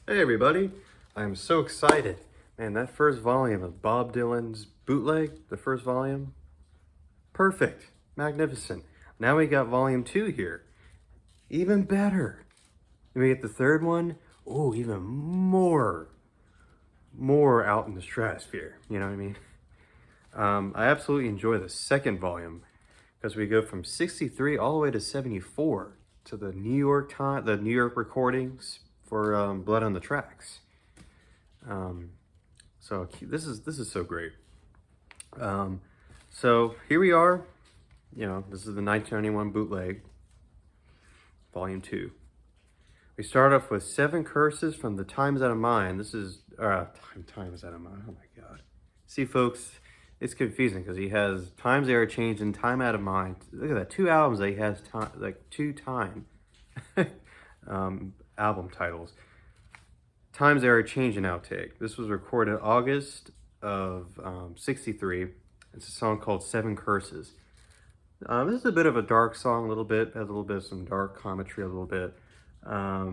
Hey everybody, I'm so excited. Man, that first volume of Bob Dylan's Bootleg, the first volume, perfect, magnificent. Now we got volume 2 here, even better. And we get the third one, oh, even more out in the stratosphere, you know what I mean? I absolutely enjoy the second volume because we go from 63 all the way to 74 to the New York recordings for Blood on the Tracks. So this is so great. So here we are. You know, this is the 1991 bootleg, volume 2. We start off with 7 curses from the Times Out of Mind. This is Times Out of Mind. Oh my God. See, folks, it's confusing because he has Times They Are Changing, Time Out of Mind. Look at that, 2 albums that he has like 2 time album titles. Times They Are Changing outtake. This was recorded August of 63. It's a song called 7 Curses. This is a bit of a dark song, a little bit. Has a little bit of some dark commentary, a little bit. I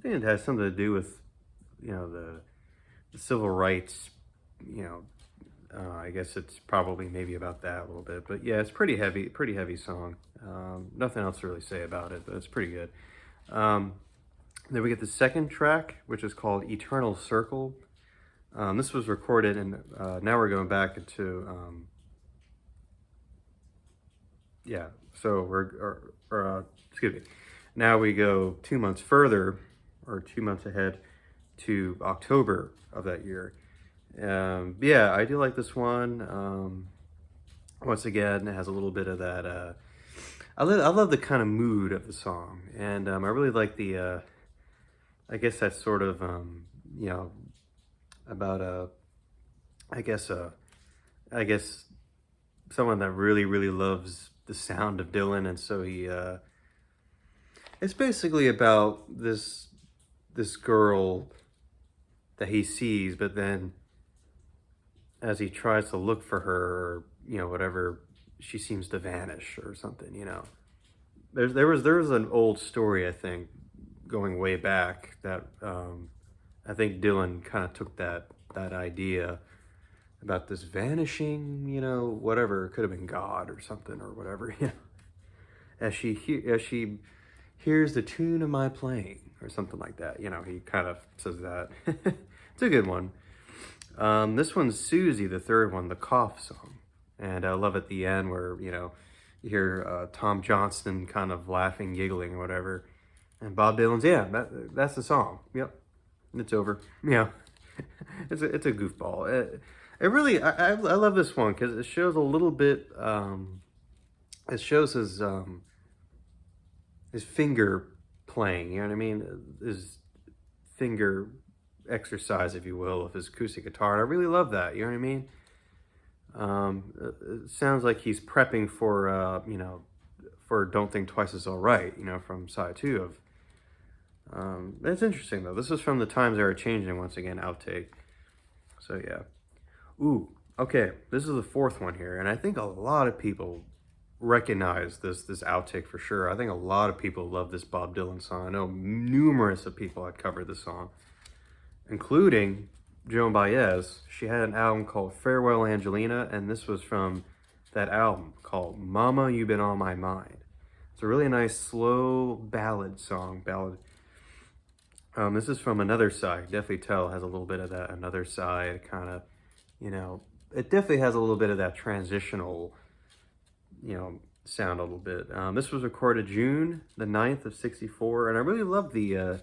think it has something to do with, you know, the civil rights, you know, I guess it's probably maybe about that a little bit. But yeah, it's pretty heavy song. Nothing else to really say about it, but it's pretty good. Then we get the second track, which is called Eternal Circle. This was recorded, and now we're going back into, yeah, so excuse me. Now we go 2 months further, or 2 months ahead, to October of that year. Yeah, I do like this one. Once again, it has a little bit of that, I love the kind of mood of the song, and I really like the, I guess that's sort of, you know, about I guess someone that really loves the sound of Dylan, and so he, it's basically about this girl that he sees, but then as he tries to look for her, or, you know, whatever, she seems to vanish or something, you know. There was an old story, I think, going way back, that I think Dylan kind of took that idea about this vanishing, you know, whatever. It could have been God or something or whatever, you know, as she hears the tune of my playing or something like that. You know, he kind of says that. It's a good one. This one's Susie, the third one, the cough song. And I love at the end where, you know, you hear Tom Johnston kind of laughing, giggling, or whatever. And Bob Dylan's, yeah, that's the song. Yep. It's over. Yeah. It's a goofball. It really, I love this one because it shows a little bit, it shows his finger playing, you know what I mean? His finger exercise, if you will, of his acoustic guitar. And I really love that, you know what I mean? It sounds like he's prepping for, you know, for Don't Think Twice Is All Right, you know, from side 2 of, it's interesting though. This is from the Times They Are Changing, once again, outtake. So yeah. Ooh, okay, this is the 4th one here, and I think a lot of people recognize this outtake for sure. I think a lot of people love this Bob Dylan song. I know numerous of people had covered this song, including Joan Baez. She had an album called Farewell Angelina, and this was from that album called Mama, You've Been on My Mind. It's a really nice, slow ballad song. This is from Another Side. Definitely tell has a little bit of that Another Side kind of, you know, it definitely has a little bit of that transitional, you know, sound a little bit. This was recorded June the 9th of 64, and I really love the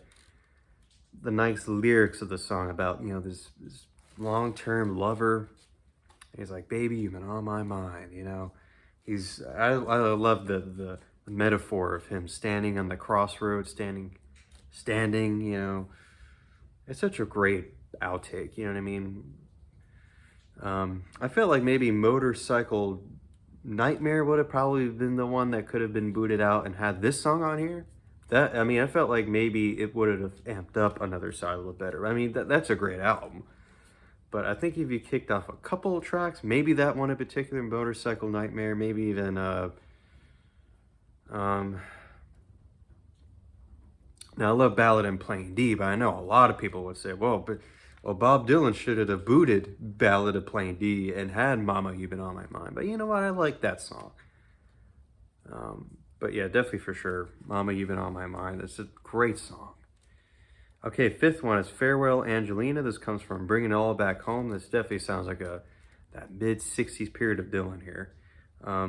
nice lyrics of the song about, you know, this long-term lover. He's like, baby, you've been on my mind, you know. I love the metaphor of him standing on the crossroads, standing, you know. It's such a great outtake, you know what I mean? I felt like maybe Motorcycle Nightmare would have probably been the one that could have been booted out and had this song on here. I mean, I felt like maybe it would have amped up Another Side a little better. I mean, that's a great album. But I think if you kicked off a couple of tracks, maybe that one in particular, Motorcycle Nightmare, maybe even Now, I love Ballad in Plain D, but I know a lot of people would say, well, Bob Dylan should have booted Ballad of Plain D and had Mama, You've Been on My Mind. But you know what? I like that song. But yeah, definitely for sure. Mama, You've Been on My Mind. It's a great song. Okay, fifth one is Farewell, Angelina. This comes from Bringing It All Back Home. This definitely sounds like that mid-60s period of Dylan here.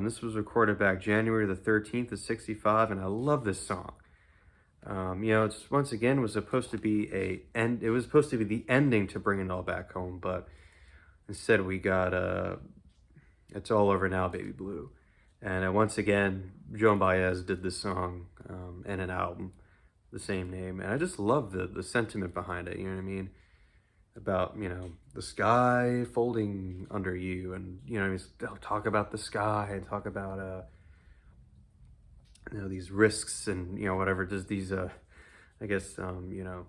This was recorded back January the 13th of 65, and I love this song. You know, it's once again was supposed to be it was supposed to be the ending to Bring It All Back Home, but instead we got It's All Over Now, Baby Blue. And once again, Joan Baez did this song and an album, the same name. And I just love the sentiment behind it, you know what I mean? About, you know, the sky folding under you, and, you know, they'll talk about the sky and talk about, you know, these risks and, you know, whatever, just these, I guess, you know,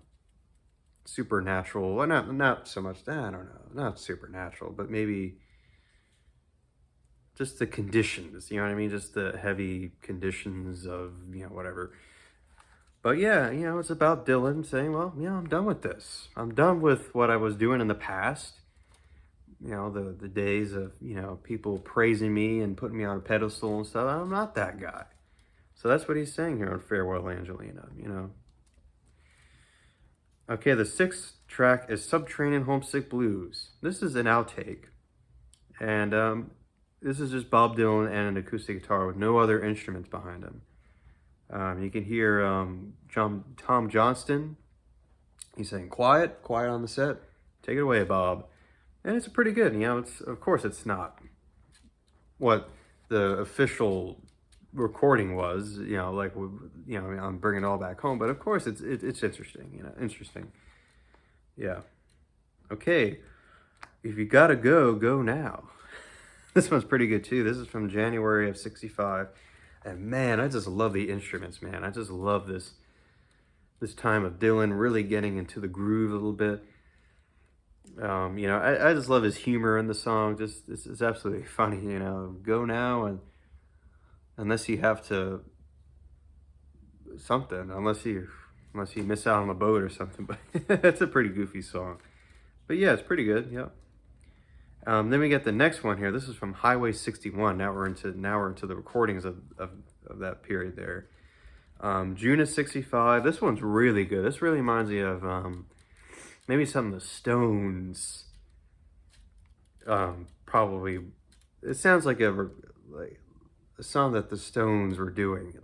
supernatural, well, not so much, I don't know, not supernatural, but maybe just the conditions, you know what I mean? Just the heavy conditions of, you know, whatever. But yeah, you know, it's about Dylan saying, well, you know, I'm done with this. I'm done with what I was doing in the past. You know, the days of, you know, people praising me and putting me on a pedestal and stuff. I'm not that guy. So that's what he's saying here on Farewell, Angelina, you know. Okay, the sixth track is Subterranean Homesick Blues. This is an outtake. And this is just Bob Dylan and an acoustic guitar with no other instruments behind him. You can hear Tom Johnston. He's saying, quiet on the set. Take it away, Bob. And it's pretty good. You know, of course it's not what the official recording was, you know, like, you know, I'm Bringing It All Back Home. But of course it's interesting, you know, interesting. Yeah. Okay. If you gotta go, go now. This one's pretty good too. This is from January of 65. And man, I just love the instruments, man. I just love this time of Dylan really getting into the groove a little bit. You know, I just love his humor in the song. Just it's absolutely funny, you know. Go now, and unless you have to something, unless you miss out on a boat or something. But it's a pretty goofy song. But yeah, it's pretty good. Yeah. Then we get the next one here. This is from Highway 61. Now we're into the recordings of that period there. June of 65. This one's really good. This really reminds me of maybe some of the Stones. Probably, it sounds like a song that the Stones were doing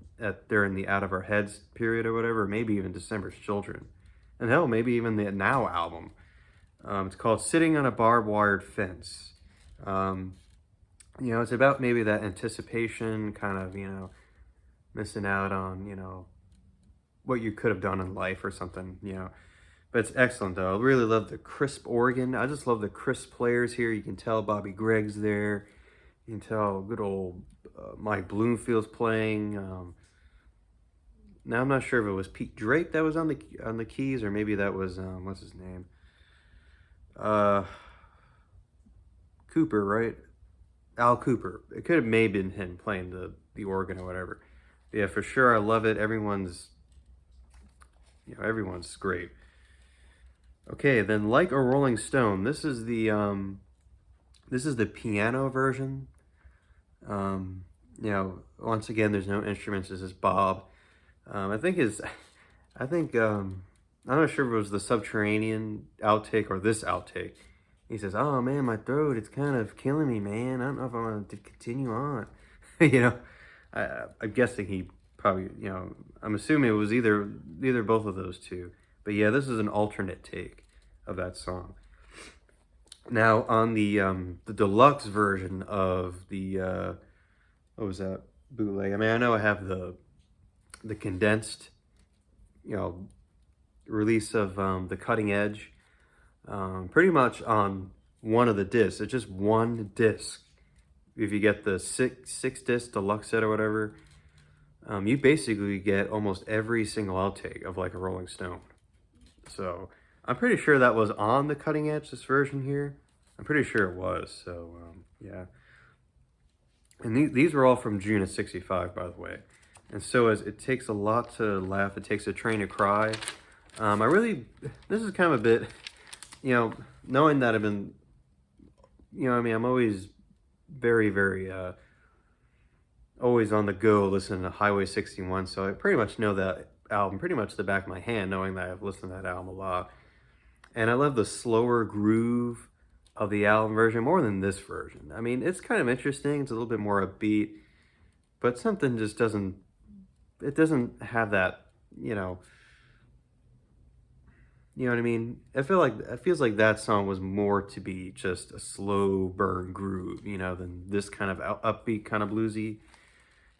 during the Out of Our Heads period or whatever. Maybe even December's Children, and hell, maybe even the Now album. It's called Sitting on a Barbed Wired Fence. You know, it's about maybe that anticipation, kind of, you know, missing out on, you know, what you could have done in life or something, you know. But it's excellent, though. I really love the crisp organ. I just love the crisp players here. You can tell Bobby Gregg's there. You can tell good old Mike Bloomfield's playing. Now, I'm not sure if it was Pete Drake that was on the keys, or maybe that was, what's his name? Cooper, right? Al Cooper. It could have maybe been him playing the organ or whatever. But yeah, for sure, I love it. Everyone's great. Okay, then Like a Rolling Stone. This is the piano version. You know, once again, there's no instruments. This is Bob. I'm not sure if it was the Subterranean outtake or this outtake. He says, "Oh man, my throat, it's kind of killing me, man. I don't know if I want to continue on." You know, I'm guessing he probably, you know, I'm assuming it was either both of those two. But yeah, this is an alternate take of that song. Now on the deluxe version of the what was that, bootleg? I mean, I know I have the condensed, you know, release of the Cutting Edge, pretty much on one of the discs. It's just one disc. If you get the six disc deluxe set or whatever, you basically get almost every single outtake of Like a Rolling Stone. So I'm pretty sure that was on the Cutting Edge, this version here. I'm pretty sure it was. So yeah. And these were all from June of 65, by the way. And so as it takes a lot to laugh, it takes a train to cry. This is kind of a bit, knowing that I've been, I'm always very, very, always on the go listening to Highway 61. So I pretty much know that album pretty much the back of my hand, knowing that I've listened to that album a lot. And I love the slower groove of the album version more than this version. I mean, it's kind of interesting. It's a little bit more upbeat, but something just doesn't, it doesn't have that, you know what I mean? It feels like that song was more to be just a slow burn groove, than this kind of upbeat, kind of bluesy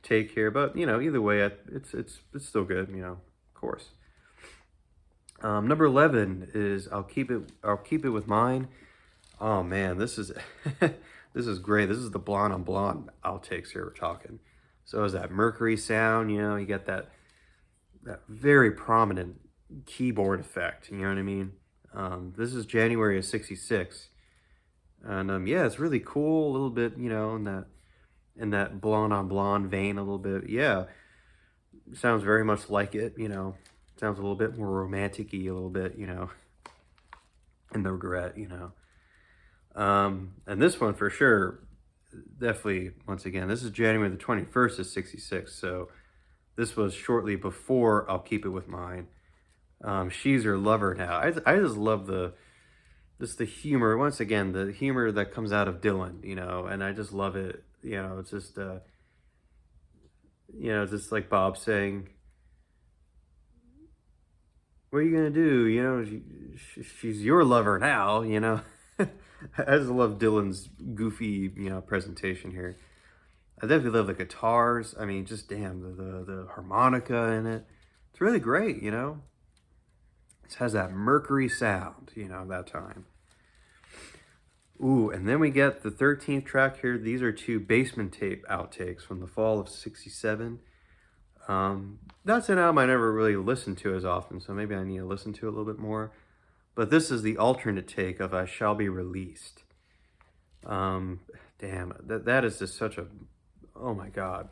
take here. But either way, it's still good, of course. Number 11 is I'll keep it with mine. Oh man, this is this is great. This is the blonde on blonde outtakes here we're talking. So is that Mercury sound, you get that very prominent keyboard effect, you know what I mean? This is January of '66. And yeah, it's really cool, a little bit, in that blonde on blonde vein a little bit. Yeah. Sounds very much like it, sounds a little bit more romantic-y a little bit, in the regret, And this one for sure, definitely, once again, this is January the 21st of '66, so this was shortly before I'll Keep It With Mine. She's Your Lover Now. I just love the humor, once again, the humor that comes out of Dylan, and I just love it. It's just like Bob saying, what are you gonna do? She's your lover now, I just love Dylan's goofy, presentation here. I definitely love the guitars. I mean, just damn, the harmonica in it. It's really great, It has that Mercury sound, that time. Ooh, and then we get the 13th track here. These are two Basement Tape outtakes from the fall of '67. That's an album I never really listened to as often, so maybe I need to listen to it a little bit more. But this is the alternate take of I Shall Be Released. Damn, that is just such a, oh my God.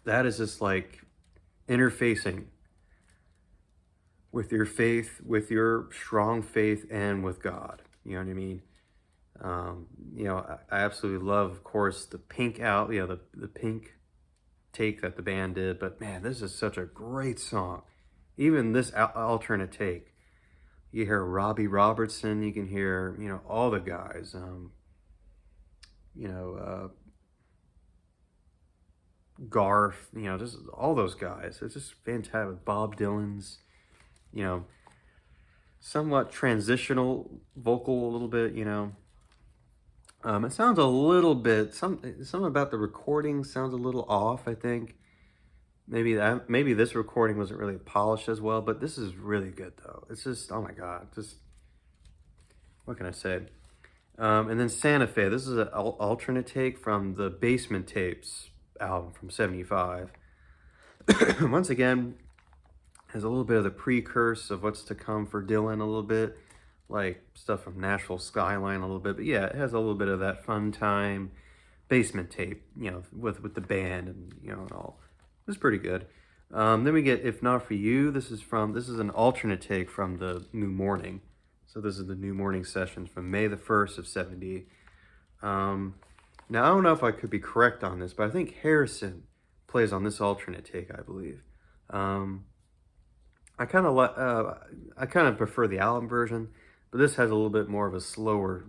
That is just like interfacing with your faith, with your strong faith, and with God. You know what I mean? I absolutely love, of course, the Pink the Pink take that the band did. But man, this is such a great song. Even this alternate take, you hear Robbie Robertson, you can hear, all the guys. Garth, just all those guys. It's just fantastic. Bob Dylan's, somewhat transitional vocal a little bit, It sounds a little bit, something about the recording sounds a little off, I think. Maybe this recording wasn't really polished as well, but this is really good though. It's just, oh my God, just, what can I say? And then Santa Fe, this is an alternate take from the Basement Tapes album from '75. Once again, has a little bit of the precurse of what's to come for Dylan a little bit, like stuff from Nashville Skyline a little bit. But yeah, it has a little bit of that fun time Basement Tape, with the band and, and all. It's pretty good. Then we get If Not For You. This is an alternate take from the New Morning. So this is the New Morning sessions from May the 1st of '70. Now, I don't know if I could be correct on this, but I think Harrison plays on this alternate take, I believe. I kind of prefer the album version, but this has a little bit more of a slower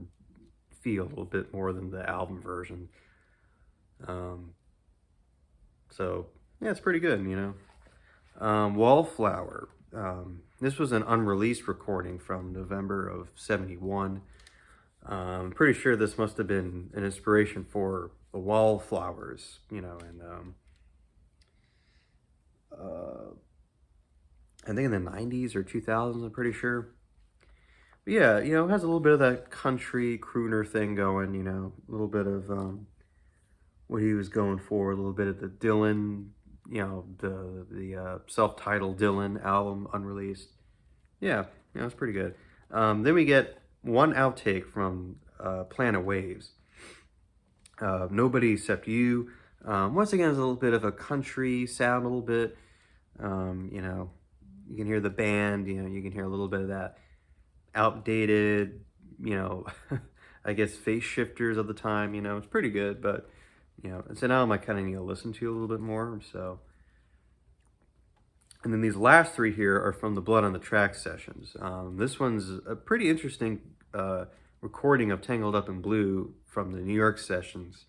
feel, a little bit more than the album version. So yeah, it's pretty good, Wallflower. This was an unreleased recording from November of '71. I'm pretty sure this must have been an inspiration for the Wallflowers, and I think in the '90s or 2000s, I'm pretty sure. But yeah, it has a little bit of that country crooner thing going, a little bit of what he was going for, a little bit of the Dylan, the self-titled Dylan album, unreleased. Yeah, it's pretty good. Then we get one outtake from Planet Waves. Nobody Except You. Once again, it's a little bit of a country sound, a little bit. You know, you can hear the band, you know, you can hear a little bit of that outdated, you know, I guess face shifters of the time, you know, it's pretty good, but, you know, it's an album I kind of need to listen to a little bit more, so. And then these last three here are from the Blood on the Track sessions. This one's a pretty interesting recording of Tangled Up in Blue from the New York sessions.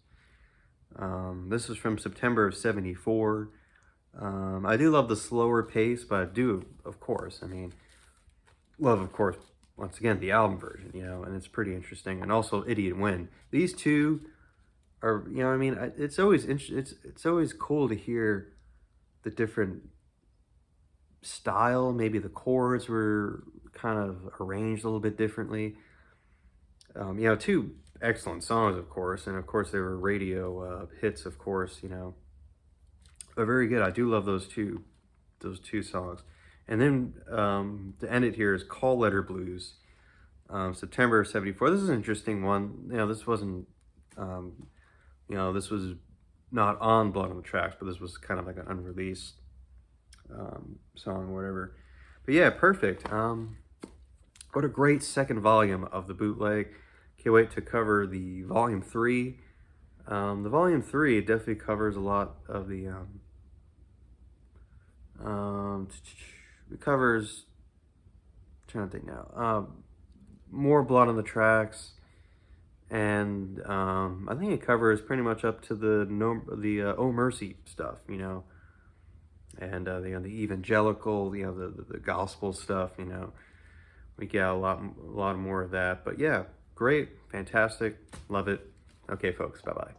This is from September of '74. I do love the slower pace, but I do, of course, I mean, love, of course, once again, the album version, you know, and it's pretty interesting. And also Idiot Win. These two are, you know, I mean, it's always it's always cool to hear the different style. Maybe the chords were kind of arranged a little bit differently. You know, two excellent songs, of course, and of course they were radio hits, of course, you know, but very good. I do love those two songs. And then to end it here is Call Letter Blues, September of '74. This is an interesting one. You know, this wasn't, you know, this was not on Blood on the Tracks, but this was kind of like an unreleased song or whatever. But yeah, perfect. What a great second volume of the bootleg. Can't wait to cover the volume 3. The volume 3 definitely covers a lot of the it covers, I'm trying to think now, more Blood on the Tracks, and I think it covers pretty much up to the Oh Mercy stuff, you know, and you know, the evangelical, you know, the gospel stuff, you know, we get a lot more of that. But yeah, great, fantastic, love it. Okay, folks, bye bye.